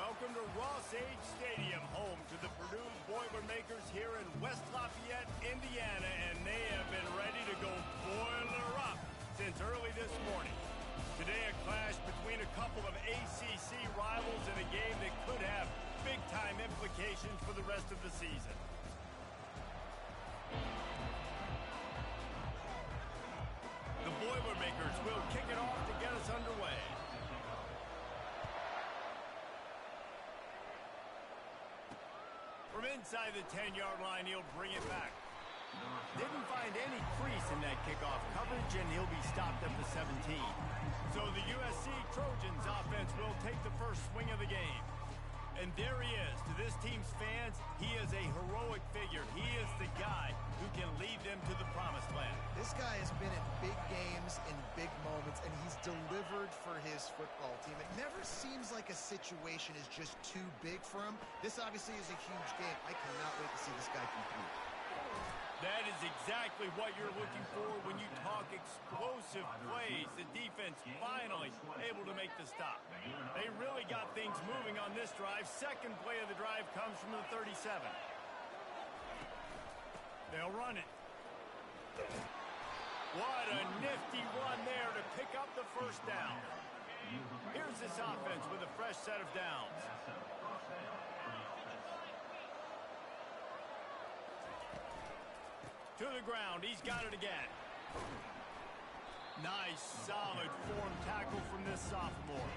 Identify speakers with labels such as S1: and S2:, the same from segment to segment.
S1: Welcome to Ross-Age Stadium, home to the Purdue Boilermakers here in West Lafayette, Indiana, and they have been ready to go boiler up since early this morning. Today, a clash between a couple of ACC rivals in a game that could have big-time implications for the rest of the season. The Boilermakers will kick it off to get us underway. From inside the 10-yard line, he'll bring it back. Didn't find any crease in that kickoff coverage, and he'll be stopped at the 17. So the USC Trojans offense will take the first swing of the game. And there he is. To this team's fans, he is a heroic figure. He is the guy who can lead them to the promised land.
S2: This guy has been in big games, in big moments, and he's delivered for his football team. It never seems like a situation is just too big for him. This obviously is a huge game. I cannot wait to see this guy compete.
S1: That is exactly what you're looking for when you talk explosive plays. The defense finally able to make the stop. They really got things moving on this drive. Second play of the drive comes from the 37. They'll run it. What a nifty run there to pick up the first down. Here's this offense with a fresh set of downs. To the ground, he's got it again. Nice, solid form tackle from this sophomore.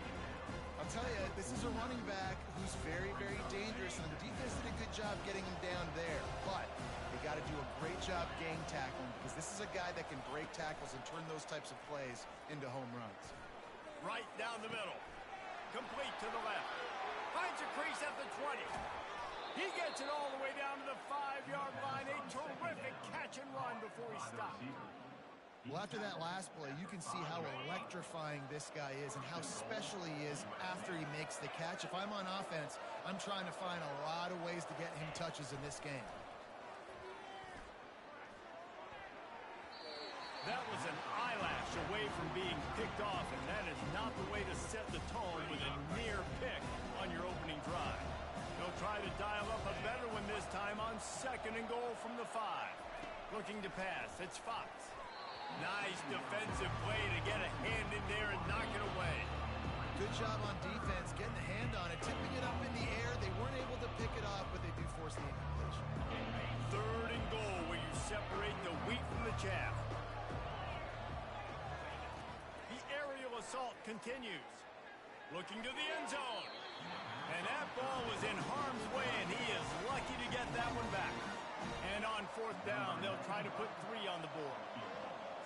S2: I'll tell you, this is a running back who's very, very dangerous, and the defense did a good job getting him down there. But they got to do a great job gang tackling, because this is a guy that can break tackles and turn those types of plays into home runs.
S1: Right down the middle. Complete to the left. Finds a crease at the 20. He gets it all the way down to the 5-yard line. A terrific catch and run before he stopped.
S2: Well, after that last play, you can see how electrifying this guy is and how special he is after he makes the catch. If I'm on offense, I'm trying to find a lot of ways to get him touches in this game.
S1: That was an eyelash away from being picked off, and that is not the way to set the tone with a near pick on your opening drive. They'll try to dial up a better one this time on 2nd and goal from the 5. Looking to pass, it's Fox. Nice defensive play to get a hand in there and knock it away.
S2: Good job on defense, getting the hand on it, tipping it up in the air. They weren't able to pick it off, but they do force the incompletion.
S1: 3rd and goal where you separate the wheat from the chaff. The aerial assault continues. Looking to the end zone. And that ball was in harm's way, and he is lucky to get that one back. And on 4th down, they'll try to put 3 on the board.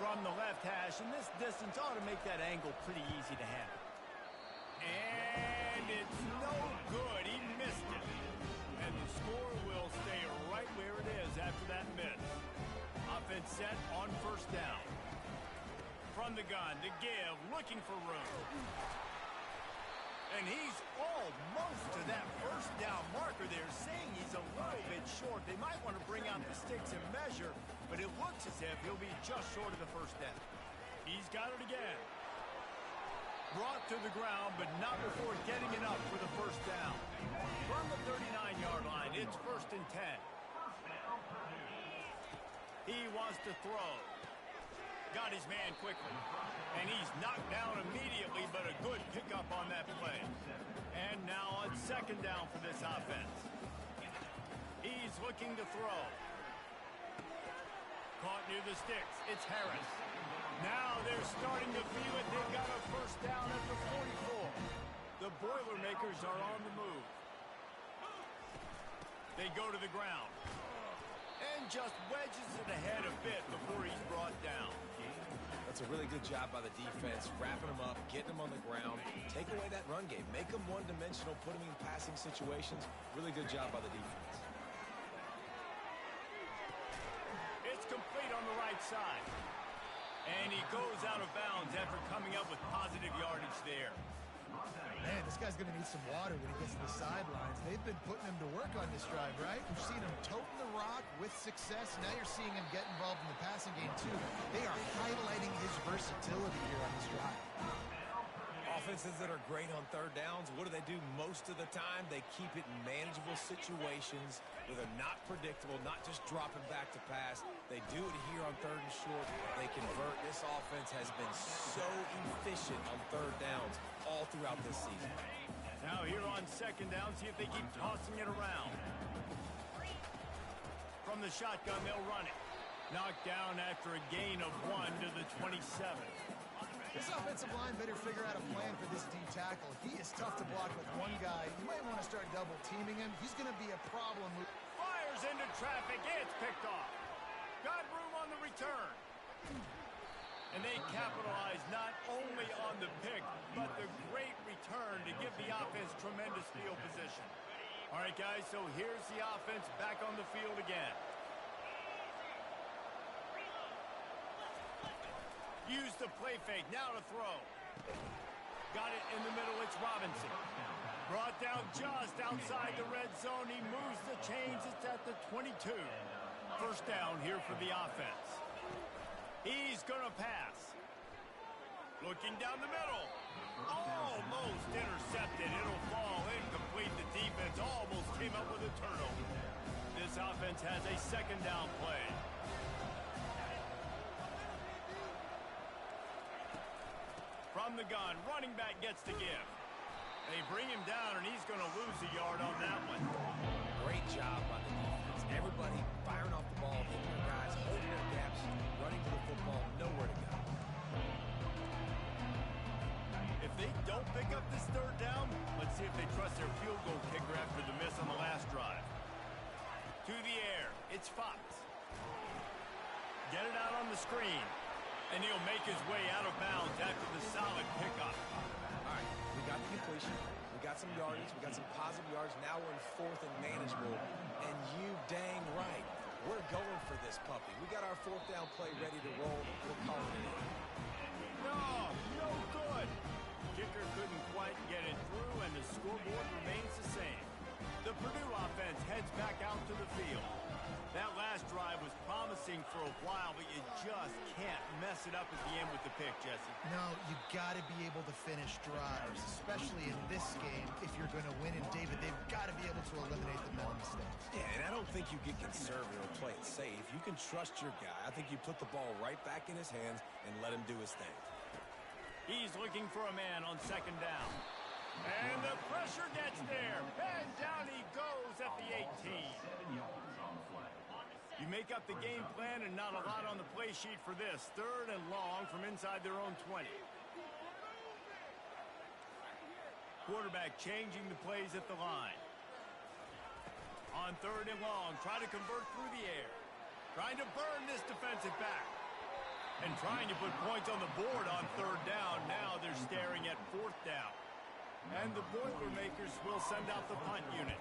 S1: From the left hash, and this distance ought to make that angle pretty easy to handle. And it's no good. He missed it. And the score will stay right where it is after that miss. Offense set on 1st down. From the gun to give, looking for room. And he's almost to that 1st down marker there, saying he's a little bit short. They might want to bring out the sticks and measure, but it looks as if he'll be just short of the 1st down. He's got it again. Brought to the ground, but not before getting it up for the 1st down. From the 39-yard line, it's 1st and 10. He wants to throw. Got his man quickly. And he's knocked down immediately, but a good pickup on that play. And now on 2nd down for this offense. He's looking to throw. Caught near the sticks. It's Harris. Now they're starting to feel it. They've got a 1st down at the 44. The Boilermakers are on the move. They go to the ground. And just wedges it ahead a bit before he's brought down.
S3: That's a really good job by the defense, wrapping them up, getting them on the ground, take away that run game, make them one-dimensional, put them in passing situations. Really good job by the defense.
S1: It's complete on the right side. And he goes out of bounds after coming up with positive yardage there.
S2: Man, this guy's going to need some water when he gets to the sidelines. They've been putting him to work on this drive, right? We've seen him toting the rock with success. Now you're seeing him get involved in the passing game, too. They are highlighting his versatility here on this drive.
S3: Offenses that are great on third downs, what do most of the time? They keep it in manageable situations where they're not predictable, not just dropping back to pass. They do it here on third and short. They convert. This offense has been so efficient on third downs all throughout this season.
S1: Now here on second down, see if they keep tossing it around. From the shotgun, they'll run it. Knocked down after a gain of 1 to the 27.
S2: This offensive line better figure out a plan for this D tackle. He is tough to block with one guy. You might want to start double teaming him. He's going to be a problem.
S1: Fires into traffic. It's picked off. Got room on the return. And they capitalize not only on the pick, but the great return to give the offense tremendous field position. All right, guys, so here's the offense back on the field again. Use the play fake. Now to throw. Got it in the middle. It's Robinson. Brought down just outside the red zone. He moves the chains. It's at the 22. First down here for the offense. He's going to pass. Looking down the middle. Almost intercepted. It'll fall incomplete. The defense almost came up with a turnover. This offense has a second down play. From the gun, running back gets the give. They bring him down, and he's going to lose a yard on that one.
S3: Great job by the defense. Everybody firing off the ball, hitting their guys, holding their gaps, running to the football, nowhere to go.
S1: If they don't pick up this third down, let's see if they trust their field goal kicker after the miss on the last drive. To the air, it's Fox. Get it out on the screen. And he'll make his way out of bounds after the solid pickup.
S3: All right, we got the completion. We got some yardage. We got some positive yards. Now we're in fourth and manageable. And you dang right, we're going for this puppy. We got our fourth down play ready to roll. We're calling it in.
S1: No good. Kicker couldn't quite get it through, and the scoreboard remains the same. The Purdue offense heads back out to the field. That last drive was promising for a while, but you just can't mess it up at the end with the pick, Jesse.
S2: No, you got to be able to finish drives, especially in this game. If you're going to win, and David, they've got to be able to eliminate the mental mistakes.
S3: Yeah, and I don't think you get conservative or play it safe. You can trust your guy. I think you put the ball right back in his hands and let him do his thing.
S1: He's looking for a man on second down. And the pressure gets there. And down he goes at the 18. You make up the game plan and not a lot on the play sheet for this. Third and long from inside their own 20. Quarterback changing the plays at the line. On third and long, try to convert through the air. Trying to burn this defensive back. And trying to put points on the board on third down. Now they're staring at fourth down. And the Boilermakers will send out the punt unit.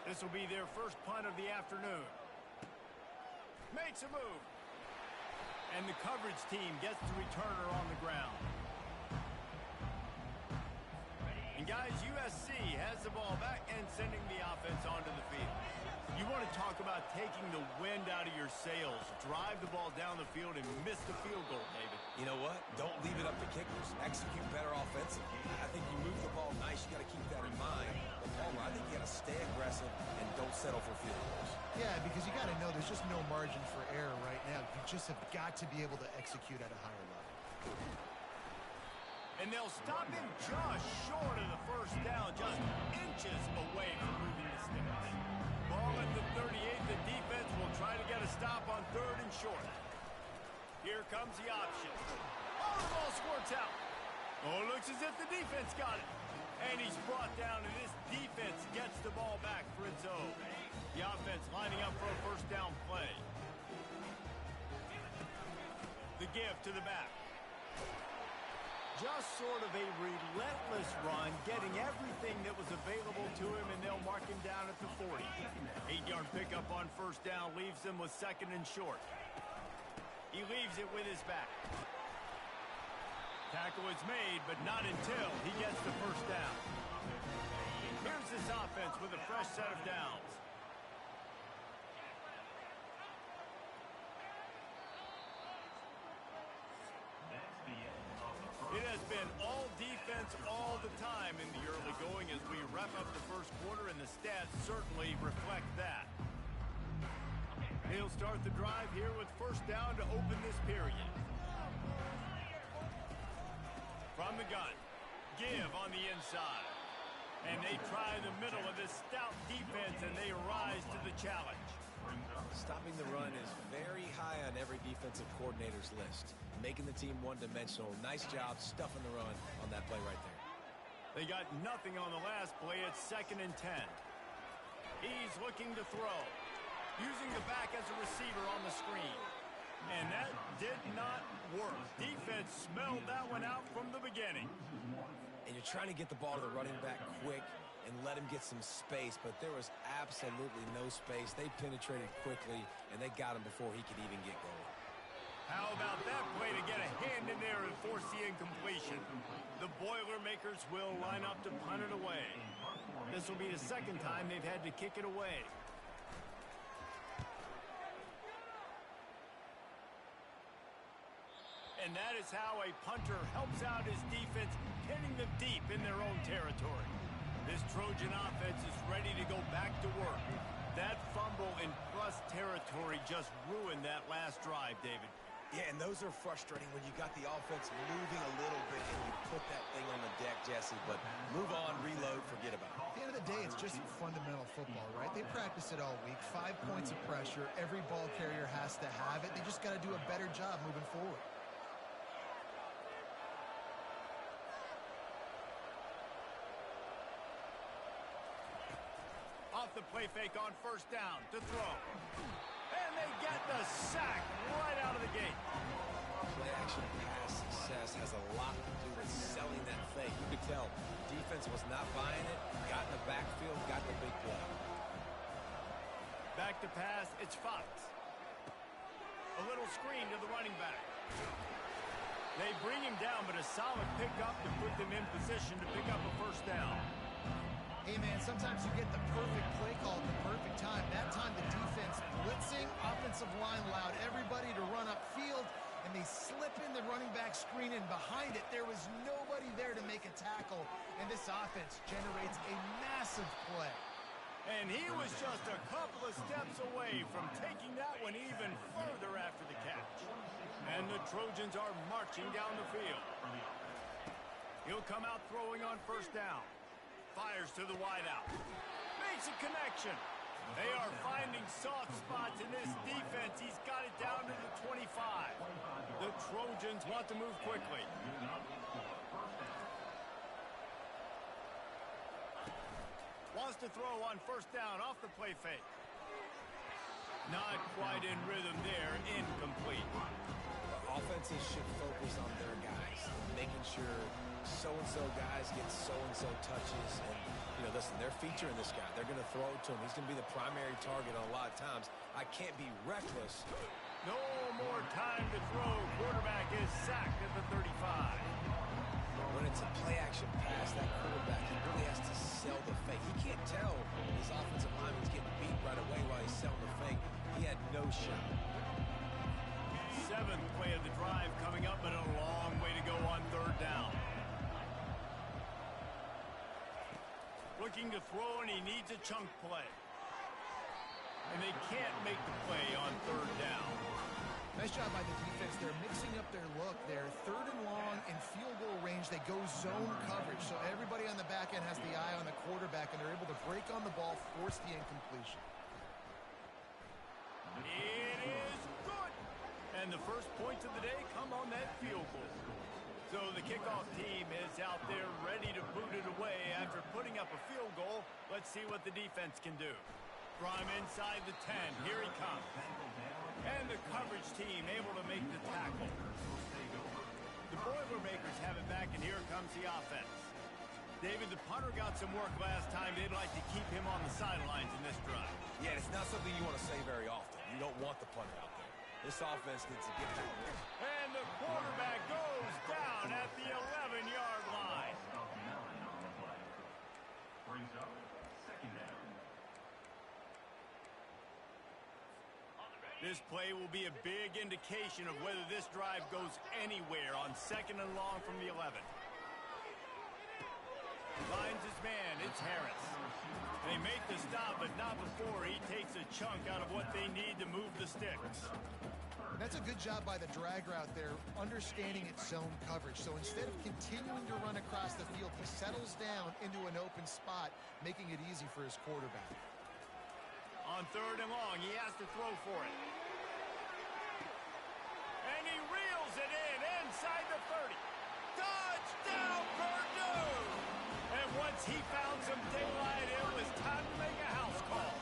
S1: This will be their first punt of the afternoon. Makes a move. And the coverage team gets the returner on the ground. And guys, USC has the ball back and sending the offense onto the field. You want to talk about taking the wind out of your sails. Drive the ball down the field and miss the field goal, David.
S3: You know what? Don't leave it up to kickers. Execute better offensively. I think you move the ball nice. You got to keep that in mind. But Palmer, I think you got to stay aggressive and don't settle for field goals.
S2: Yeah, because you got to know there's just no margin for error right now. You just have got to be able to execute at a higher level.
S1: And they'll stop him just short of the first down, just inches away from moving the sticks. Ball at the 38. The defense will try to get a stop on third and short. Here comes the option. Oh, the ball squirts out. Oh, it looks as if the defense got it. And he's brought down, and this defense gets the ball back for its own. The offense lining up for a first down play. The give to the back. Just sort of a relentless run, getting everything that was available to him, and they'll mark him down at the 40. 8-yard pickup on first down leaves him with second and short. He leaves it with his back. Tackle is made, but not until he gets the first down. Here's this offense with a fresh set of downs. It has been all defense all the time in the early going as we wrap up the first quarter, and the stats certainly reflect that. He'll start the drive here with first down to open this period. From the gun, give on the inside. And they try the middle of this stout defense, and they rise to the challenge.
S3: Stopping the run is very high on every defensive coordinator's list. Making the team one-dimensional. Nice job stuffing the run on that play right there.
S1: They got nothing on the last play. It's 2nd and 10. He's looking to throw, using the back as a receiver on the screen. And that did not work. Defense smelled that one out from the beginning.
S3: And you're trying to get the ball to the running back quick and let him get some space, but there was absolutely no space. They penetrated quickly, and they got him before he could even get going.
S1: How about that play to get a hand in there and force the incompletion? The Boilermakers will line up to punt it away. This will be the 2nd time they've had to kick it away. And that is how a punter helps out his defense, pinning them deep in their own territory. This Trojan offense is ready to go back to work. That fumble in plus territory just ruined that last drive, David.
S3: Yeah, and those are frustrating when you got the offense moving a little bit and you put that thing on the deck, Jesse. But move on, reload, forget about it.
S2: At the end of the day, it's just fundamental football, right? They practice it all week. 5 points of pressure. Every ball carrier has to have it. They just got to do a better job moving forward.
S1: Off the play fake on first down to throw. And they get the sack right out of the gate.
S3: Play-action pass success has a lot to do with selling that fake. You could tell defense was not buying it, got in the backfield, got the big play.
S1: Back to pass, it's Fox. A little screen to the running back. They bring him down, but a solid pickup to put them in position to pick up a first down.
S2: Hey, man, sometimes you get the perfect play call at the perfect time. That time the defense blitzing, offensive line allowed everybody to run upfield, and they slip in the running back screen, and behind it, there was nobody there to make a tackle, and this offense generates a massive play.
S1: And he was just a couple of steps away from taking that one even further after the catch. And the Trojans are marching down the field. He'll come out throwing on first down. Fires to the wideout. Makes a connection. They are finding soft spots in this defense. He's got it down to the 25. The Trojans want to move quickly. Wants to throw on first down off the play fake. Not quite in rhythm there. Incomplete.
S3: Offenses should focus on their guys, making sure so-and-so guys get so-and-so touches. And, you know, listen, they're featuring this guy. They're going to throw it to him. He's going to be the primary target on a lot of times. I can't be reckless.
S1: No more time to throw. Quarterback is sacked at the 35.
S3: When it's a play-action pass, that quarterback, he really has to sell the fake. He can't tell his offensive lineman's getting beat right away while he's selling the fake. He had no shot.
S1: 7th play of the drive coming up, but a long way to go on third down. Looking to throw, and he needs a chunk play. And they can't make the play on third down.
S2: Nice job by the defense. They're mixing up their look. They're 3rd and long in field goal range. They go zone coverage. So everybody on the back end has the eye on the quarterback, and they're able to break on the ball, force the incompletion.
S1: It is good. And the first points of the day come on that field goal. So the kickoff team is out there ready to boot it away after putting up a field goal. Let's see what the defense can do. From inside the 10, here he comes. And the coverage team able to make the tackle. The Boilermakers have it back, and here comes the offense. David, the punter got some work last time. They'd like to keep him on the sidelines in this drive.
S3: Yeah, it's not something you want to say very often. You don't want the punter out there. This offense needs to get out there.
S1: And the quarterback goes down at the 11-yard line. This play will be a big indication of whether this drive goes anywhere on 2nd and long from the 11. Finds his man. It's Harris. They make the stop, but not before he takes a chunk out of what they need to move the sticks.
S2: That's a good job by the drag route there, understanding its zone coverage. So instead of continuing to run across the field, he settles down into an open spot, making it easy for his quarterback.
S1: On 3rd and long, he has to throw for it. And he reels it in inside the 30. Touchdown, Purdue! And once he found some daylight, it was time to make a house call.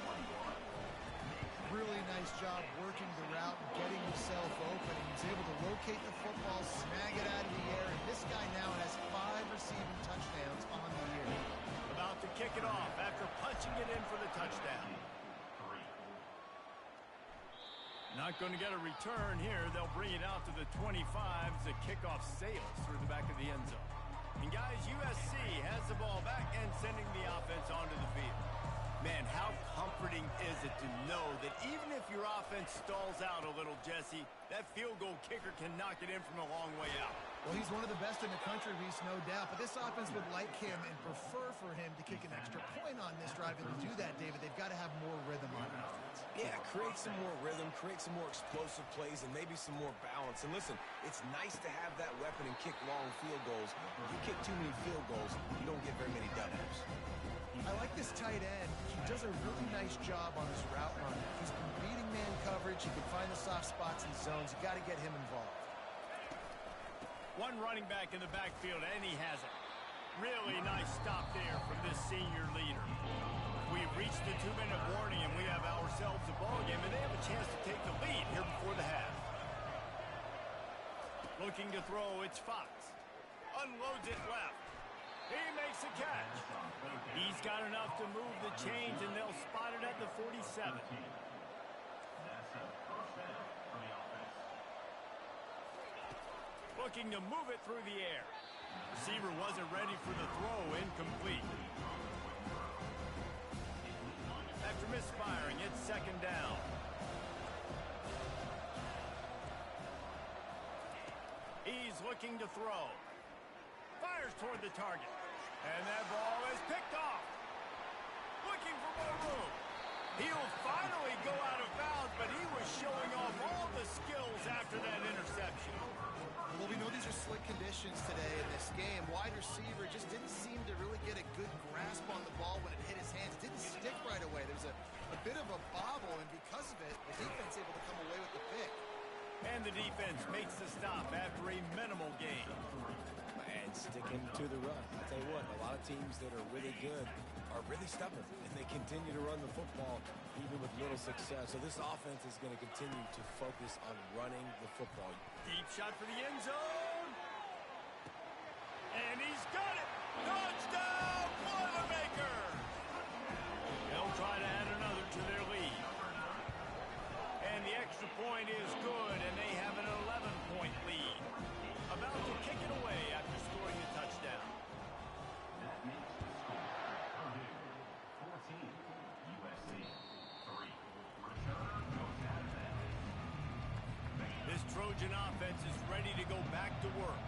S2: Really nice job working the route and getting himself open. He was able to locate the football, snag it out of the air, and this guy now has 5 receiving touchdowns on the year.
S1: About to kick it off after punching it in for the touchdown. Not going to get a return here. They'll bring it out to the 25 as the kickoff sails through the back of the end zone. And guys, USC has the ball back and sending the offense onto the field. Man, how comforting is it to know that even if your offense stalls out a little, Jesse, that field goal kicker can knock it in from a long way out.
S2: Well, he's one of the best in the country, Reese, no doubt. But this offense would like him and prefer for him to kick an extra point on this drive. And to do that, David, they've got to have more rhythm on offense.
S3: Yeah, create some more rhythm, create some more explosive plays, and maybe some more balance. And listen, it's nice to have that weapon and kick long field goals. If you kick too many field goals, you don't get very many W's.
S2: I like this tight end. He does a really nice job on his route running. He's been beating man coverage. He can find the soft spots and zones. You got to get him involved.
S1: One running back in the backfield, and he has it. Really nice stop there from this senior leader. We've reached the 2-minute warning, and we have ourselves a ball game, and they have a chance to take the lead here before the half. Looking to throw, it's Fox. Unloads it left. He makes a catch. He's got enough to move the chains, and they'll spot it at the 47. Looking to move it through the air. Receiver wasn't ready for the throw, incomplete. After misfiring, it's 2nd down. He's looking to throw. Fires toward the target. And that ball is picked off. Looking for more room. He'll finally go out of bounds, but he was showing off all the skills after that interception.
S2: Well, we know these are slick conditions today in this game. Wide receiver just didn't seem to really get a good grasp on the ball when it hit his hands. It didn't stick right away. There's a bit of a bobble, and because of it, the defense able to come away with the pick.
S1: And the defense makes the stop after a minimal gain.
S3: And sticking to the run. I'll tell you what, a lot of teams that are really good are really stubborn, and they continue to run the football even with little success. So this offense is going to continue to focus on running the football.
S1: Deep shot for the end zone. And he's got it. Touchdown, Boilermaker. They'll try to add another to their lead. And the extra point is good, and they have an 11-point lead. About to kick it away after scoring the touchdown.
S4: That makes the score Purdue 14, USC 3. Return goes out of bounds.
S1: This Trojan offense is ready to go back to work.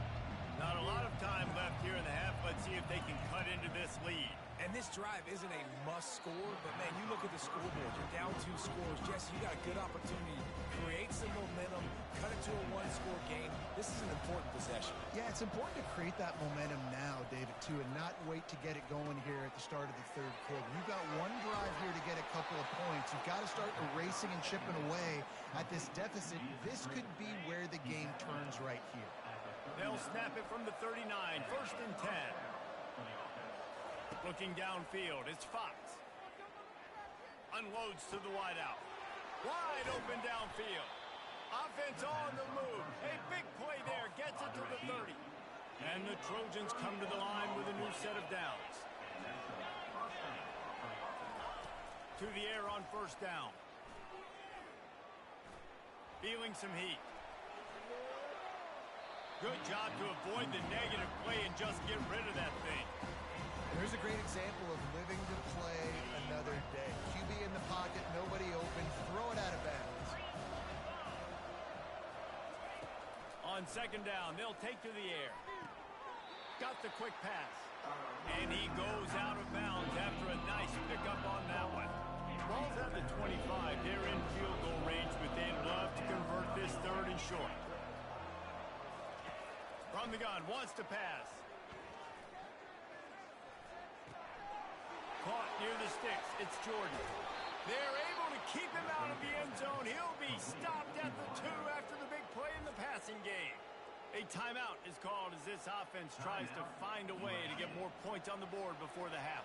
S1: Not a lot of time left here in the half. Let's see if they can cut into this lead.
S3: And this drive isn't a must score, but man, you look at the scoreboard, you're down 2 scores. Jesse, you got a good opportunity to create some momentum, cut it to a 1-score game. This is an important possession.
S2: Yeah, it's important to create that momentum now, David, too, and not wait to get it going here at the start of the 3rd quarter. You've got one drive here to get a couple of points. You've got to start erasing and chipping away at this deficit. This could be where the game turns right here.
S1: They'll snap it from the 39, 1st and 10. Looking downfield, it's Fox. Unloads to the wideout. Wide open downfield. Offense on the move. A big play there, gets it to the 30. And the Trojans come to the line with a new set of downs. To the air on 1st down. Feeling some heat. Good job to avoid the negative play and just get rid of that thing.
S2: Here's a great example of living to play another day. QB in the pocket, nobody open, throw it out of bounds.
S1: On second down, they'll take to the air. Got the quick pass. And he goes out of bounds after a nice pickup on that one. Ball's at the 25. They're in field goal range, but they'd love to convert this third and short. From the gun, wants to pass. Caught near the sticks. It's Jordan. They're able to keep him out of the end zone. He'll be stopped at the 2 after the big play in the passing game. A timeout is called as this offense tries to find a way to get more points on the board before the half.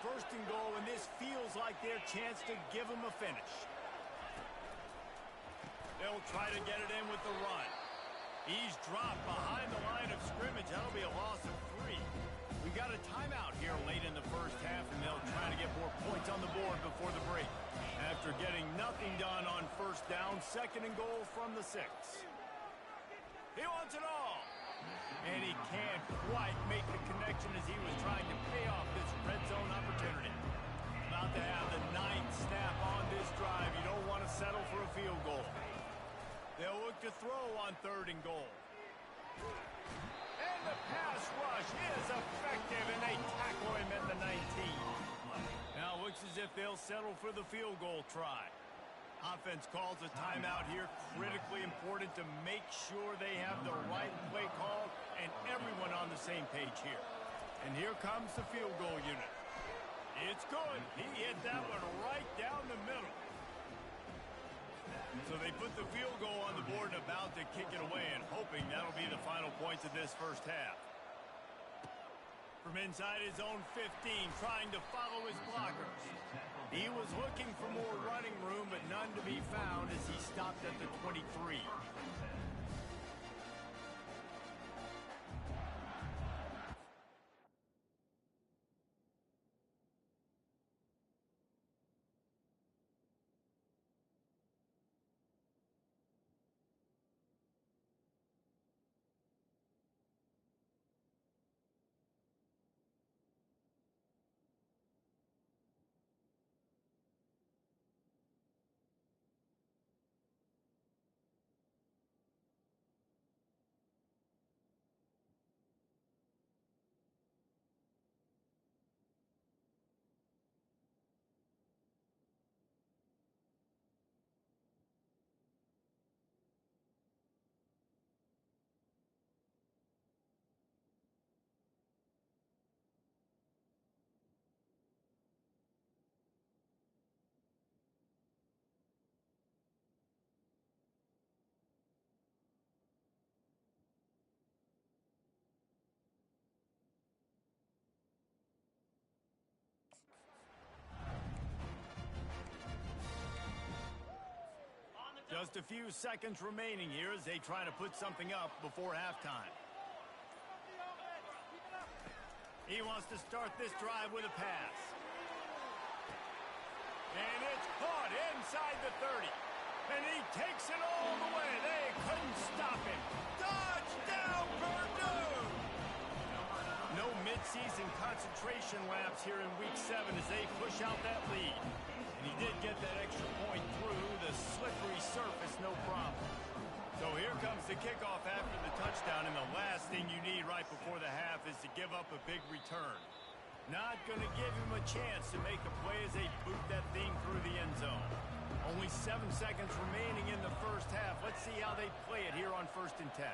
S1: First and goal, and this feels like their chance to give them a finish. They'll try to get it in with the run. He's dropped behind the line of scrimmage. That'll be a loss of 3. We got a timeout here late in the first half, and they'll try to get more points on the board before the break. After getting nothing done on first down, second and goal from the 6. He wants it all. And he can't quite make the connection as he was trying to pay off this red zone opportunity. About to have the 9th snap on this drive. You don't want to settle for a field goal. They'll look to throw on third and goal. And the pass rush is effective, and they tackle him at the 19. Now it looks as if they'll settle for the field goal try. Offense calls a timeout here. Critically important to make sure they have the right play call and everyone on the same page here. And here comes the field goal unit. It's good. He hit that one right down the middle. So they put the field goal on the board and about to kick it away, and hoping that'll be the final points of this first half. From inside his own 15, trying to follow his blockers. He was looking for more running room, but none to be found as he stopped at the 23. Just a few seconds remaining here as they try to put something up before halftime. He wants to start this drive with a pass. And it's caught inside the 30. And he takes it all the way. They couldn't stop him. Touchdown, Purdue! No midseason concentration laps here in Week 7 as they push out that lead. And he did get that extra point through the slippery surface, no problem. So here comes the kickoff after the touchdown, and the last thing you need right before the half is to give up a big return. Not going to give him a chance to make a play as they boot that thing through the end zone. Only 7 seconds remaining in the first half. Let's see how they play it here on 1st and 10.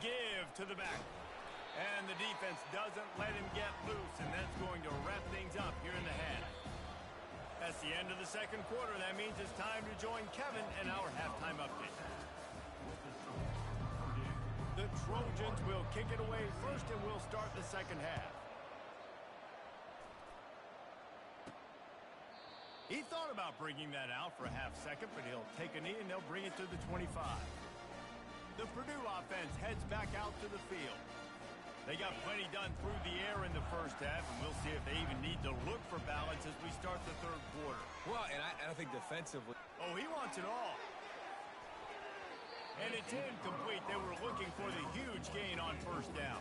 S1: Give to the back. And the defense doesn't let him get loose, and that's going to wrap things up here in the half. That's the end of the second quarter. That means it's time to join Kevin in our halftime update. The Trojans will kick it away first, and we'll start the second half. He thought about bringing that out for a half second, but he'll take a knee, and they'll bring it to the 25. The Purdue offense heads back out to the field. They got plenty done through the air in the first half, and we'll see if they even need to look for balance as we start the third quarter.
S3: Well, and I think defensively.
S1: Oh, he wants it all. And it's incomplete. They were looking for the huge gain on first down.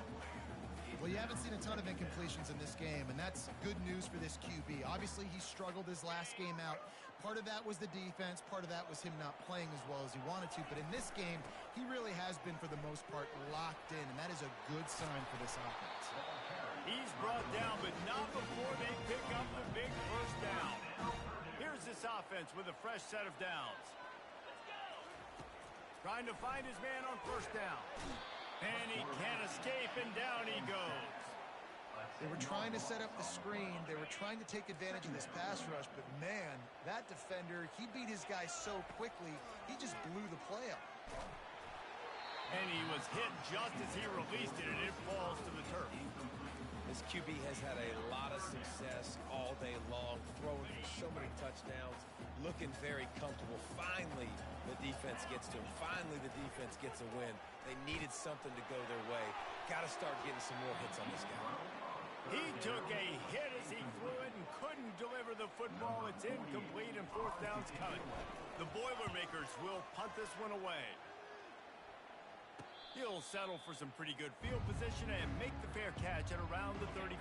S2: Well, you haven't seen a ton of incompletions in this game, and that's good news for this QB. Obviously, he struggled his last game out. Part of that was the defense. Part of that was him not playing as well as he wanted to. But in this game, he really has been, for the most part, locked in, and that is a good sign for this offense.
S1: He's brought down, but not before they pick up the big first down. Here's this offense with a fresh set of downs. Trying to find his man on first down. And he can't escape, and down he goes.
S2: They were trying to set up the screen. They were trying to take advantage of this pass rush, but man, that defender, he beat his guy so quickly, he just blew the play up.
S1: And he was hit just as he released it, and it falls to the turf.
S3: This QB has had a lot of success all day long, throwing for so many touchdowns, looking very comfortable. Finally, the defense gets to him. Finally, the defense gets a win. They needed something to go their way. Got to start getting some more hits on this guy.
S1: He took a hit as he threw it and couldn't deliver the football. It's incomplete, and fourth down's coming. The Boilermakers will punt this one away. He'll settle for some pretty good field position and make the fair catch at around the 35.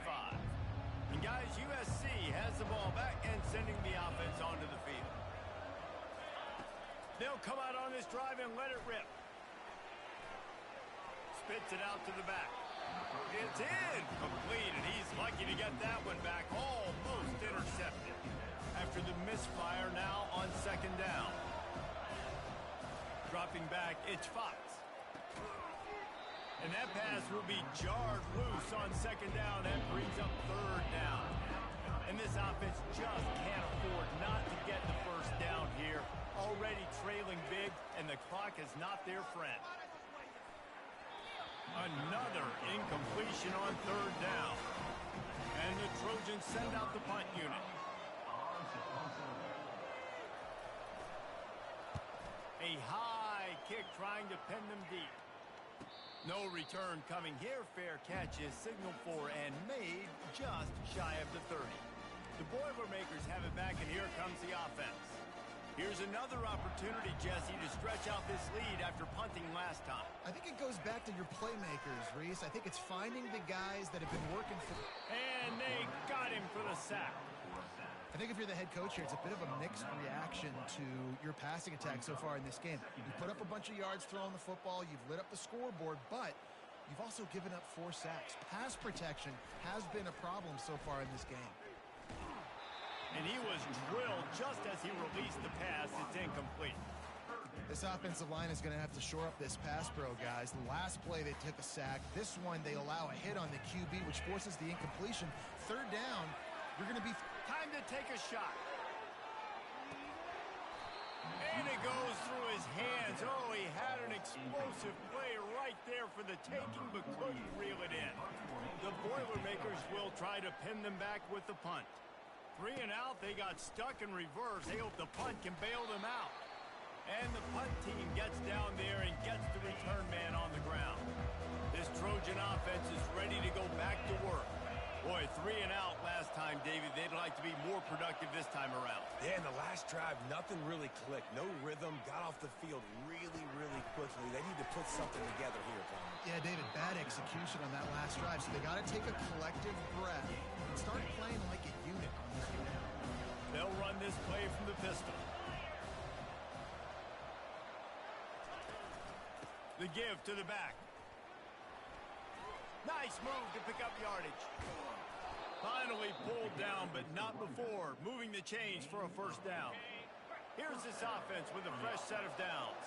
S1: And guys, USC has the ball back and sending the offense onto the field. They'll come out on this drive and let it rip. Spits it out to the back. It's incomplete, and he's lucky to get that one back. Almost intercepted. After the misfire, now on second down. Dropping back, it's Fox. And that pass will be jarred loose on second down. That brings up third down. And this offense just can't afford not to get the first down here. Already trailing big, and the clock is not their friend. Another incompletion on third down. And the Trojans send out the punt unit. A high kick trying to pin them deep. No return coming here. Fair catch is signaled for and made just shy of the 30. The Boilermakers have it back, and here comes the offense. Here's another opportunity, Jesse, to stretch out this lead after punting last time.
S2: I think it goes back to your playmakers, Reese. I think it's finding the guys that have been working for...
S1: And they got him for the sack.
S2: I think if you're the head coach here, it's a bit of a mixed reaction to your passing attack so far in this game. You put up a bunch of yards throwing the football, you've lit up the scoreboard, but you've also given up 4 sacks. Pass protection has been a problem so far in this game.
S1: And he was drilled just as he released the pass. It's incomplete.
S2: This offensive line is going to have to shore up this pass pro, guys. The last play, they took a sack. This one, they allow a hit on the QB, which forces the incompletion. Third down, you're going to be...
S1: Time to take a shot. And it goes through his hands. Oh, he had an explosive play right there for the taking, but couldn't reel it in. The Boilermakers will try to pin them back with the punt. 3 and out, they got stuck in reverse. They hope the punt can bail them out. And the punt team gets down there and gets the return man on the ground. This Trojan offense is ready to go back to work. Boy, 3 and out last time, David. They'd like to be more productive this time around.
S3: Yeah, in the last drive, nothing really clicked. No rhythm, got off the field really, really quickly. They need to put something together here, Tom.
S2: Yeah, David, bad execution on that last drive. So they got to take a collective breath and start playing like a unit on this one.
S1: They'll run this play from the pistol. The give to the back. Nice move to pick up yardage. Finally pulled down, but not before. Moving the chains for a first down. Here's this offense with a fresh set of downs.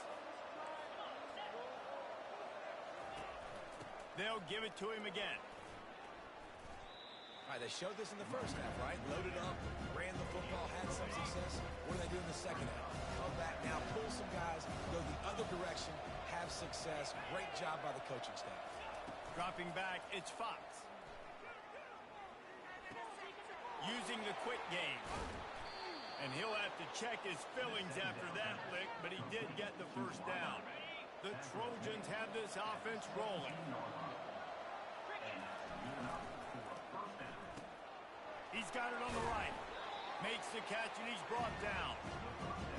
S1: They'll give it to him again.
S3: All right, they showed this in the first half, right? Loaded up, ran the football, had some success. What do they do in the second half? Come back now, pull some guys, go the other direction, have success. Great job by the coaching staff.
S1: Dropping back, it's Fox. Using the quick game. And he'll have to check his fillings after that lick, but he did get the first down. The Trojans have this offense rolling. He's got it on the right. Makes the catch, and he's brought down.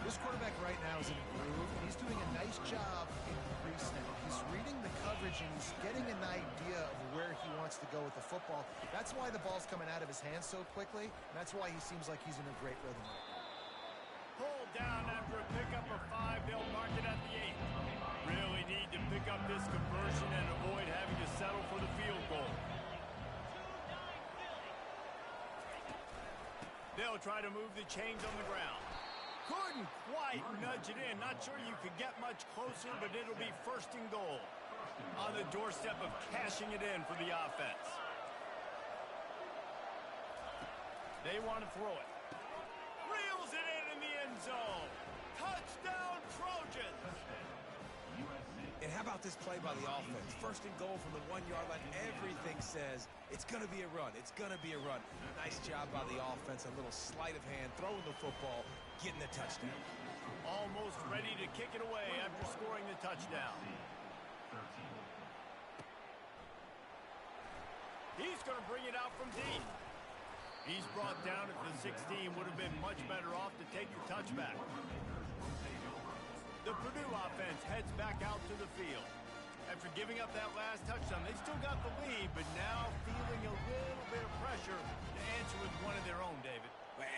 S2: This quarterback right now is in a groove, and he's doing a nice job in crease now. He's reading the coverage, and he's getting an idea of where he wants to go with the football. That's why the ball's coming out of his hands so quickly, and that's why he seems like he's in a great rhythm right now.
S1: Pulled down after a pickup of 5. They'll mark it at the 8. Really need to pick up this conversion and avoid having to settle for the field goal. They'll try to move the chains on the ground. Couldn't quite nudge it in. Not sure you could get much closer, but it'll be 1st and goal. On the doorstep of cashing it in for the offense. They want to throw it. Reels it in the end zone. Touchdown, Trojans!
S3: And how about this play by the offense? 1st and goal from the 1-yard line. Everything says it's going to be a run. It's going to be a run. Nice job by the offense. A little sleight of hand, throwing the football, getting the touchdown.
S1: Almost ready to kick it away after scoring the touchdown. He's going to bring it out from deep. He's brought down at the 16. Would have been much better off to take the touchback. The Purdue offense heads back out to the field. After giving up that last touchdown, they still got the lead, but now feeling a little bit of pressure to answer with one of their own, David.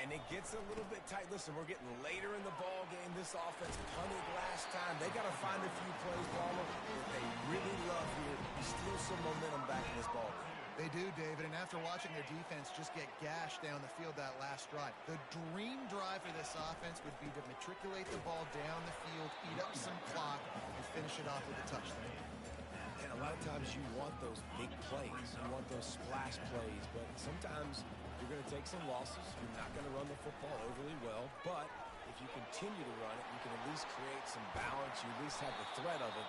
S3: And it gets a little bit tight. Listen, we're getting later in the ball game. This offense punted last time. They got to find a few plays, Baller, that they really love here. Steal some momentum back in this ball game.
S2: They do, David, and after watching their defense just get gashed down the field that last drive, the dream drive for this offense would be to matriculate the ball down the field, eat up some clock, and finish it off with a touchdown.
S3: And a lot of times you want those big plays. You want those splash plays, but sometimes you're going to take some losses. You're not going to run the football overly well, but if you continue to run it, you can at least create some balance. You at least have the threat of it.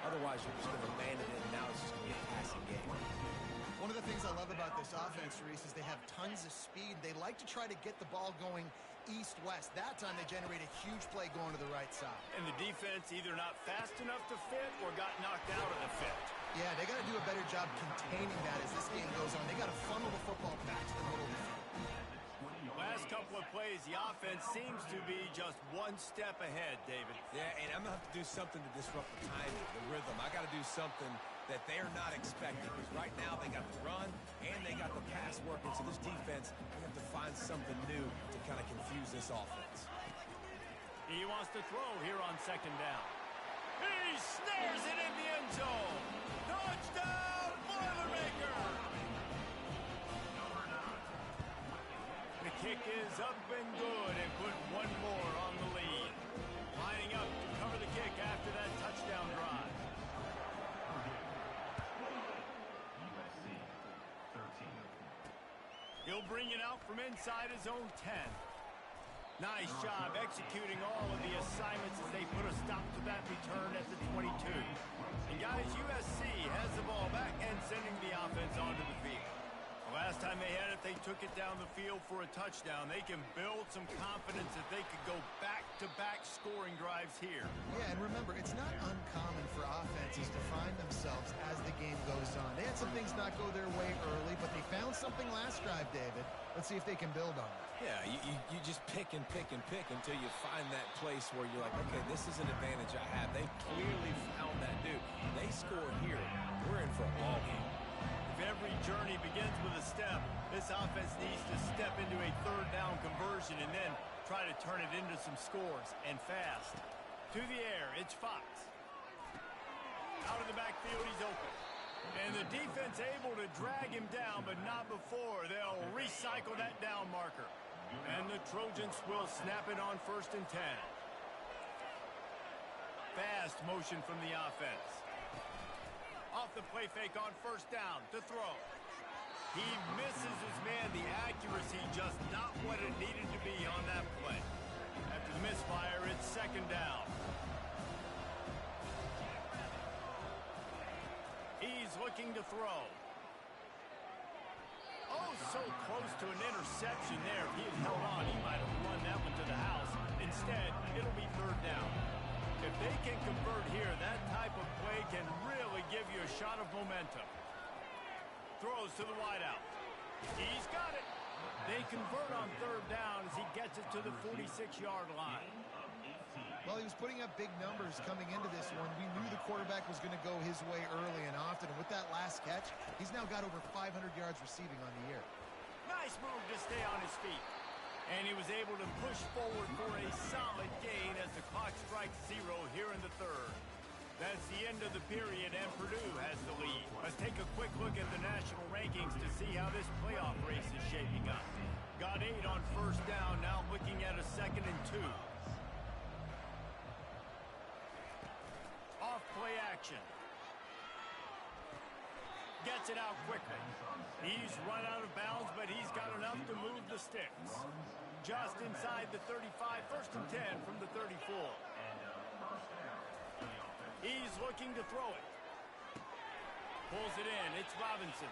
S3: Otherwise, you're just going to man it in, and now it's just going to be a passing game.
S2: One of the things I love about this offense, Reese, is they have tons of speed. They like to try to get the ball going east-west. That time they generate a huge play going to the right side.
S1: And the defense either not fast enough to fit or got knocked out of the fit.
S2: Yeah, they got to do a better job containing that as this game goes on. They got to funnel the football back to the middle of the field.
S1: Last couple of plays, the offense seems to be just one step ahead, David.
S3: Yeah, and I'm going to have to do something to disrupt the timing, the rhythm. I got to do something that they're not expecting, because right now they got the run and they got the pass working. So this defense, we have to find something new to kind of confuse this offense.
S1: He wants to throw here on 2nd down. He snares it in the end zone. Touchdown, Boilermaker! The kick is up and good, and put one more on the lead. Lining up to cover the kick after that touchdown drive. He'll bring it out from inside his own 10. Nice job executing all of the assignments as they put a stop to that return at the 22. And guys, USC has the ball back and sending the offense onto the field. The last time they had it, they took it down the field for a touchdown. They can build some confidence that they could go back-to-back scoring drives here.
S2: Yeah, and remember, it's not uncommon for offenses to find themselves as the game goes on. They had some things not go their way early, but they found something last drive, David. Let's see if they can build on it.
S3: Yeah, you just pick and pick and pick until you find that place where you're like, okay, this is an advantage I have. They clearly found that dude. They score here. We're in for a ball game.
S1: If every journey begins with a step, this offense needs to step into a 3rd down conversion and then try to turn it into some scores, and fast. To the air, it's Fox. Out of the backfield, he's open. And the defense able to drag him down, but not before. They'll recycle that down marker. And the Trojans will snap it on 1st and 10. Fast motion from the offense. Off the play fake on 1st down to throw. He misses his man. The accuracy just not what it needed to be on that play. After the misfire, it's 2nd down. He's looking to throw. Oh, so close to an interception there. If he had held on, he might have run that one to the house. Instead, it'll be 3rd down. If they can convert here, that type of play can really give you a shot of momentum. Throws to the wideout. He's got it. They convert on third down as he gets it to the 46-yard line.
S2: Well, he was putting up big numbers coming into this one. We knew the quarterback was going to go his way early and often. And with that last catch, he's now got over 500 yards receiving on the year.
S1: Nice move to stay on his feet. And he was able to push forward for a solid gain as the clock strikes 0 here in the third. That's the end of the period, and Purdue has the lead. Let's take a quick look at the national rankings to see how this playoff race is shaping up. Got 8 on first down, now looking at a 2nd and 2. Off play action. Gets it out quickly. He's run out of bounds, but he's got enough to move the sticks. Just inside the 35, 1st and 10 from the 34. He's looking to throw it. Pulls it in. It's Robinson.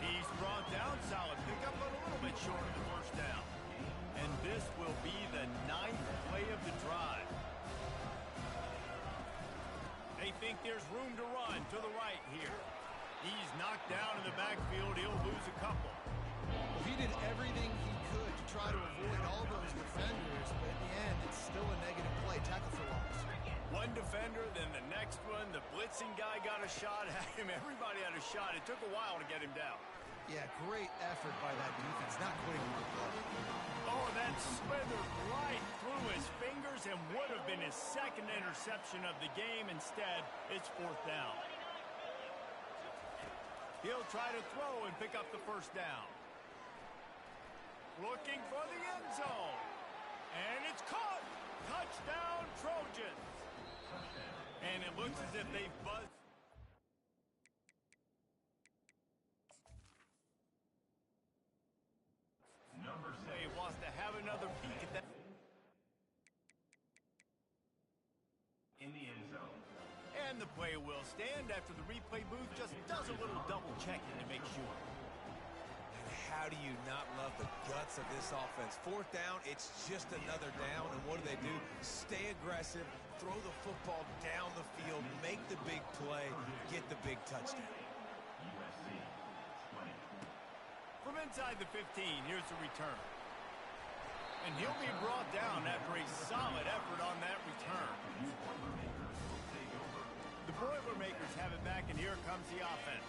S1: He's brought down. Solid pickup, but a little bit short of the first down. And this will be the 9th play of the drive. They think there's room to run to the right here. He's knocked down in the backfield. He'll lose a couple.
S2: Well, he did everything he could to try to avoid all those defenders, but in the end, it's still a negative play. Tackle for loss.
S1: One defender, then the next one. The blitzing guy got a shot at him. Everybody had a shot. It took a while to get him down.
S2: Yeah, great effort by that defense. Not quitting with the play.
S1: Oh, that slithered right through his fingers and would have been his 2nd interception of the game. Instead, it's 4th down. He'll try to throw and pick up the first down. Looking for the end zone. And it's caught. Touchdown, Trojans. And it looks as if they've buzzed.
S4: Number 6.
S1: He wants to have another peek at that.
S4: In the end zone.
S1: And the play will stand after the replay booth just does a little double checking to make sure.
S3: And how do you not love the guts of this offense? 4th down, it's just another down. And what do? Stay aggressive, throw the football down the field, make the big play, get the big touchdown.
S4: USC 20.
S1: From inside the 15, here's the return. And he'll be brought down after a solid effort on that return. The Boilermakers have it back, and here comes the offense.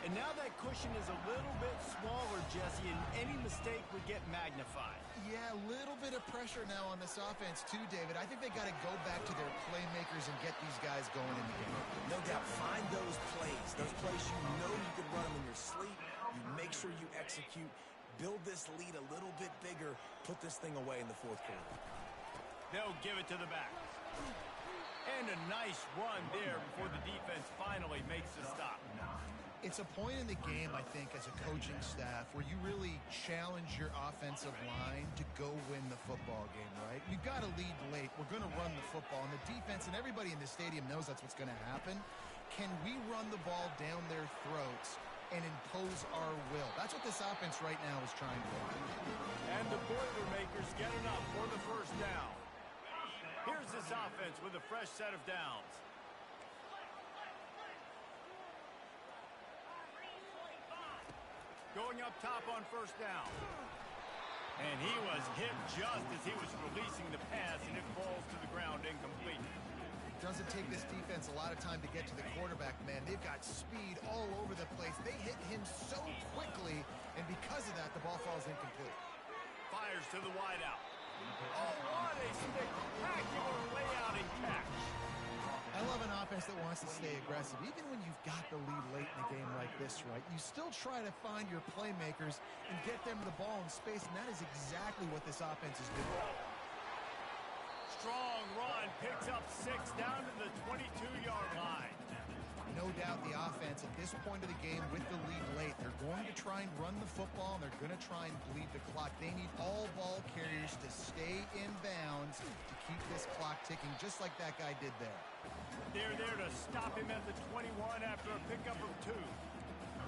S1: And now that cushion is a little bit smaller, Jesse, and any mistake would get magnified.
S2: Yeah, a little bit of pressure now on this offense too, David. I think they got to go back to their playmakers and get these guys going in the game.
S3: No doubt, find those plays you know you can run them in your sleep. You make sure you execute, build this lead a little bit bigger, put this thing away in the 4th quarter.
S1: They'll give it to the back. And a nice run there before the defense finally makes the stop.
S2: It's a point in the game, I think, as a coaching staff where you really challenge your offensive line to go win the football game, right? You've got to lead late. We're going to run the football. And the defense and everybody in the stadium knows that's what's going to happen. Can we run the ball down their throats and impose our will? That's what this offense right now is trying to do.
S1: And the Boilermakers get enough for the first down. Here's this offense with a fresh set of downs. Going up top on first down. And he was hit just as he was releasing the pass, and it falls to the ground incomplete.
S2: It doesn't take this defense a lot of time to get to the quarterback, man. They've got speed all over the place. They hit him so quickly, and because of that, the ball falls incomplete.
S1: Fires to the wideout. Oh, what a spectacular layout and catch.
S2: I love an offense that wants to stay aggressive. Even when you've got the lead late in a game like this, right, you still try to find your playmakers and get them the ball in space, and that is exactly what this offense is doing.
S1: Strong run, picks up 6 down to the 22-yard line.
S2: No doubt the offense at this point of the game with the lead late, they're going to try and run the football, and they're going to try and bleed the clock. They need all ball carriers to stay in bounds to keep this clock ticking, just like that guy did there.
S1: They're there to stop him at the 21 after a pickup of 2.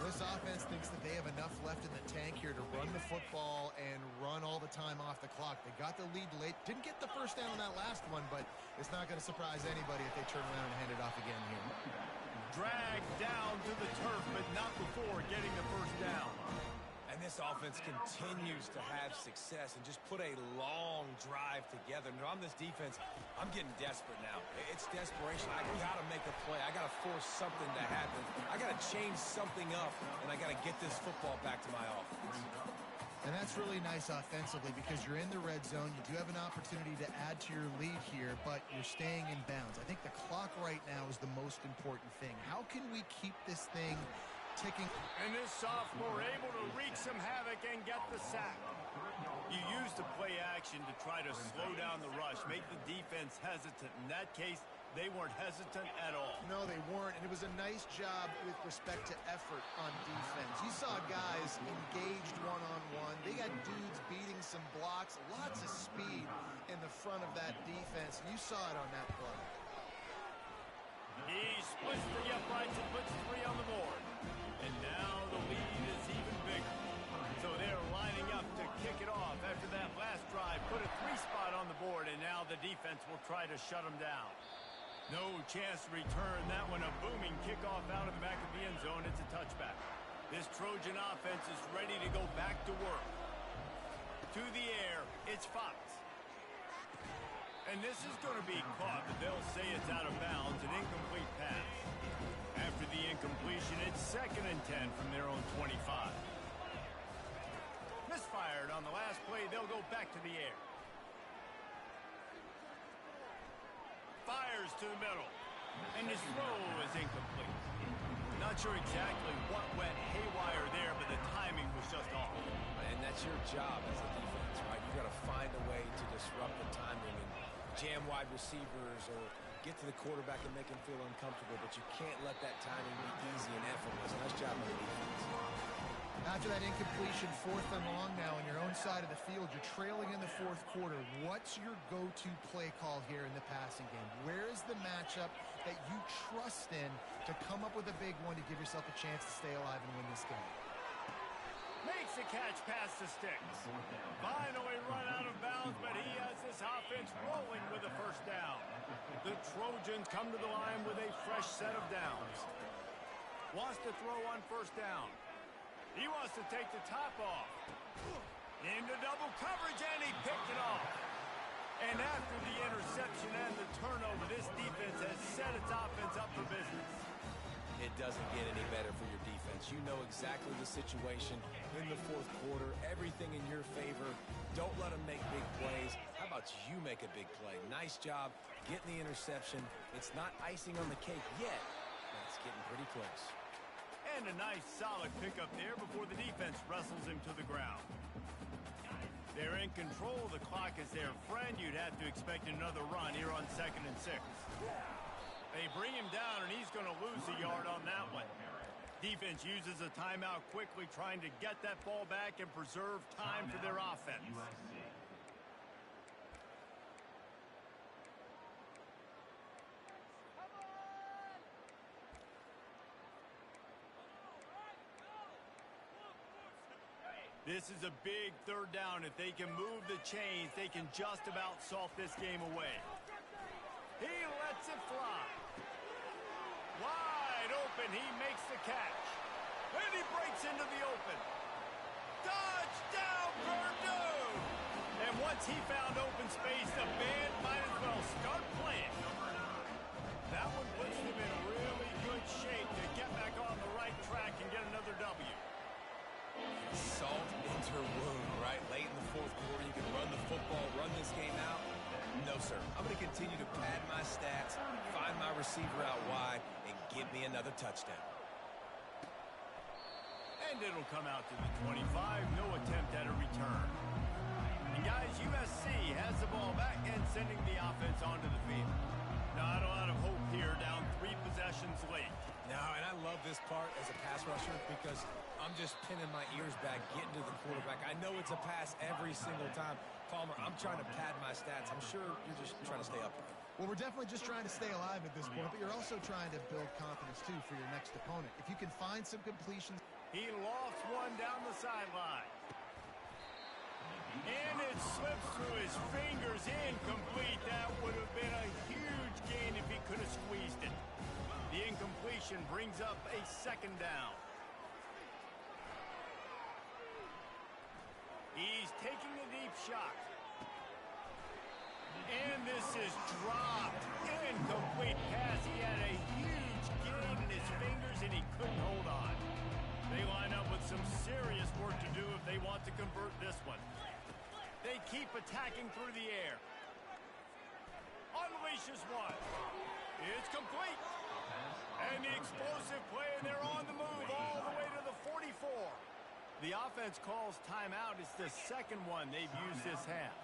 S2: This offense thinks that they have enough left in the tank here to run the football and run all the time off the clock. They got the lead late. Didn't get the first down on that last one, but it's not going to surprise anybody if they turn around and hand it off again here.
S1: Dragged down to the turf, but not before getting the first down.
S3: And this offense continues to have success and just put a long drive together. And on this defense, I'm getting desperate now. It's desperation. I got to make a play. I got to force something to happen. I got to change something up, and I got to get this football back to my offense.
S2: And that's really nice offensively because you're in the red zone. You do have an opportunity to add to your lead here, but you're staying in bounds. I think the clock right now is the most important thing. How can we keep this thing ticking?
S1: And this sophomore able to wreak some havoc and get the sack. You use the play action to try to slow down the rush, make the defense hesitant. In that case, they weren't hesitant at all.
S2: No, they weren't, and it was a nice job with respect to effort on defense. You saw guys engaged one-on-one. They got dudes beating some blocks, lots of speed in the front of that defense. You saw it on that play.
S1: He splits the uprights and puts 3 on the board. And now the lead is even bigger. So they're lining up to kick it off after that last drive. Put a 3 spot on the board, and now the defense will try to shut them down. No chance to return that one. A booming kickoff out of the back of the end zone. It's a touchback. This Trojan offense is ready to go back to work. To the air, it's Fox. And this is going to be caught, but they'll say it's out of bounds, an incomplete pass. After the incompletion, it's 2nd and 10 from their own 25. Misfired on the last play. They'll go back to the air. Fires to the middle, and his throw is incomplete. Not sure exactly what went haywire there, but the timing was just off.
S3: And that's your job as a defense, right? You've got to find a way to disrupt the timing and jam wide receivers or get to the quarterback and make him feel uncomfortable, but you can't let that timing be easy and effortless. Nice job by the defense.
S2: After that incompletion, 4th and long now on your own side of the field, you're trailing in the 4th quarter. What's your go-to play call here in the passing game? Where is the matchup that you trust in to come up with a big one to give yourself a chance to stay alive and win this game?
S1: Makes the catch past the sticks. Finally run out of bounds, but he has this offense rolling with a 1st down. The Trojans come to the line with a fresh set of downs. Wants to throw on 1st down. He wants to take the top off. Into double coverage, and he picked it off. And after the interception and the turnover, this defense has set its offense up for business.
S3: It doesn't get any better for your defense. You know exactly the situation in the 4th quarter. Everything in your favor. Don't let them make big plays. How about you make a big play? Nice job getting the interception. It's not icing on the cake yet, but it's getting pretty close.
S1: And a nice solid pickup there before the defense wrestles him to the ground. They're in control. The clock is their friend. You'd have to expect another run here on 2nd and 6. They bring him down, and he's going to lose a yard on that one. Defense uses a timeout quickly, trying to get that ball back and preserve time for their offense. This is a big 3rd down. If they can move the chains, they can just about salt this game away. He lets it fly. Wide open. He makes the catch. And he breaks into the open. Touchdown, Purdue! And once he found open space, the band might as well start playing. That one puts them in really good shape to get back on the right track and get another W.
S3: Salt into wound, right? Late in the 4th quarter, you can run the football, run this game out. No, sir. I'm going to continue to pad my stats, find my receiver out wide, and give me another touchdown.
S1: And it'll come out to the 25. No attempt at a return. And, guys, USC has the ball back and sending the offense onto the field. Not a lot of hope here, down 3 possessions late.
S3: No, and I love this part as a pass rusher because I'm just pinning my ears back, getting to the quarterback. I know it's a pass every single time. Palmer, I'm trying to pad my stats. I'm sure you're just trying to stay up.
S2: Well, we're definitely just trying to stay alive at this point, but you're also trying to build confidence, too, for your next opponent. If you can find some completions.
S1: He lofts one down the sideline. And it slips through his fingers, incomplete. That would have been a huge gain if he could have squeezed it. The incompletion brings up a 2nd down. He's taking a deep shot. And this is dropped. Incomplete pass. He had a huge gain in his fingers, and he couldn't hold on. They line up with some serious work to do if they want to convert this one. They keep attacking through the air. Unleashes one. It's complete. And the explosive play, and they're on the move all the way to the 44. The offense calls timeout. It's the second one they've used this half.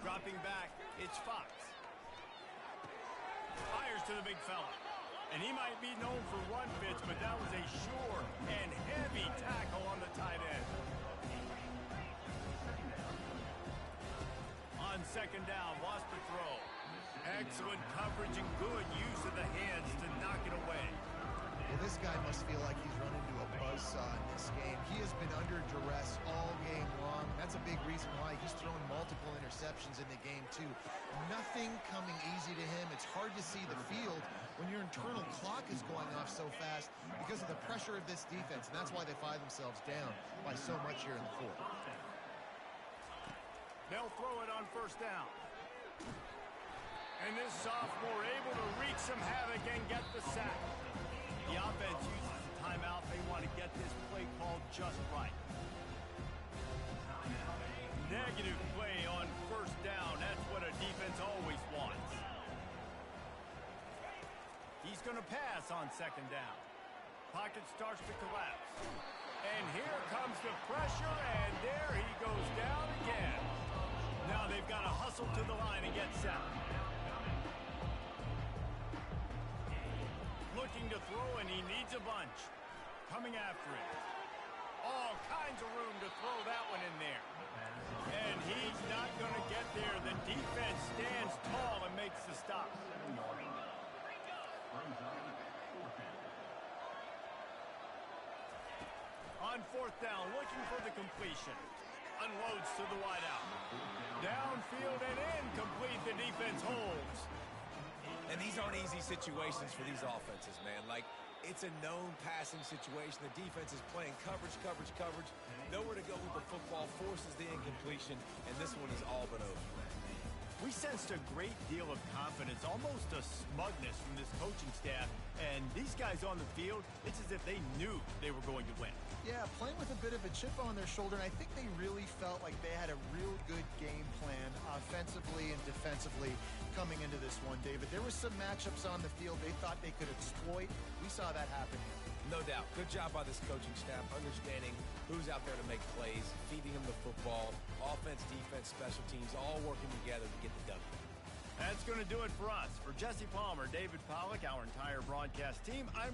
S1: Dropping back, it's Fox. Fires to the big fella. And he might be known for run fits, but that was a sure and heavy tackle on the tight end. On second down, lost the throw. Excellent coverage and good use of the hands to knock it away.
S2: Well, this guy must feel like he's run into a buzzsaw in this game. He has been under duress all game long. That's a big reason why he's thrown multiple interceptions in the game, too. Nothing coming easy to him. It's hard to see the field when your internal clock is going off so fast because of the pressure of this defense, and that's why they find themselves down by so much here in the fourth.
S1: They'll throw it on first down. And this sophomore able to wreak some havoc and get the sack. The offense uses the timeout. They want to get this play called just right. Negative play on first down. That's what a defense always wants. He's going to pass on second down. Pocket starts to collapse. And here comes the pressure, and there he goes down again. Now they've got to hustle to the line and get set. Looking to throw, and he needs a bunch. Coming after it. All kinds of room to throw that one in there. And he's not going to get there. The defense stands tall and makes the stop. On fourth down, looking for the completion. Unloads to the wideout. Downfield and incomplete. The defense holds.
S3: And these aren't easy situations for these offenses, man. Like, it's a known passing situation. The defense is playing coverage. Nowhere to go with the football, forces the incompletion, and this one is all but over.
S1: We sensed a great deal of confidence, almost a smugness from this coaching staff. And these guys on the field, it's as if they knew they were going to win.
S2: Yeah, playing with a bit of a chip on their shoulder, and I think they really felt like they had a real good game plan offensively and defensively coming into this one, David. There were some matchups on the field they thought they could exploit. We saw that happen here.
S3: No doubt. Good job by this coaching staff, understanding who's out there to make plays, feeding them the football, offense, defense, special teams, all working together to get the W.
S1: That's going to do it for us. For Jesse Palmer, David Pollack, our entire broadcast team, I'm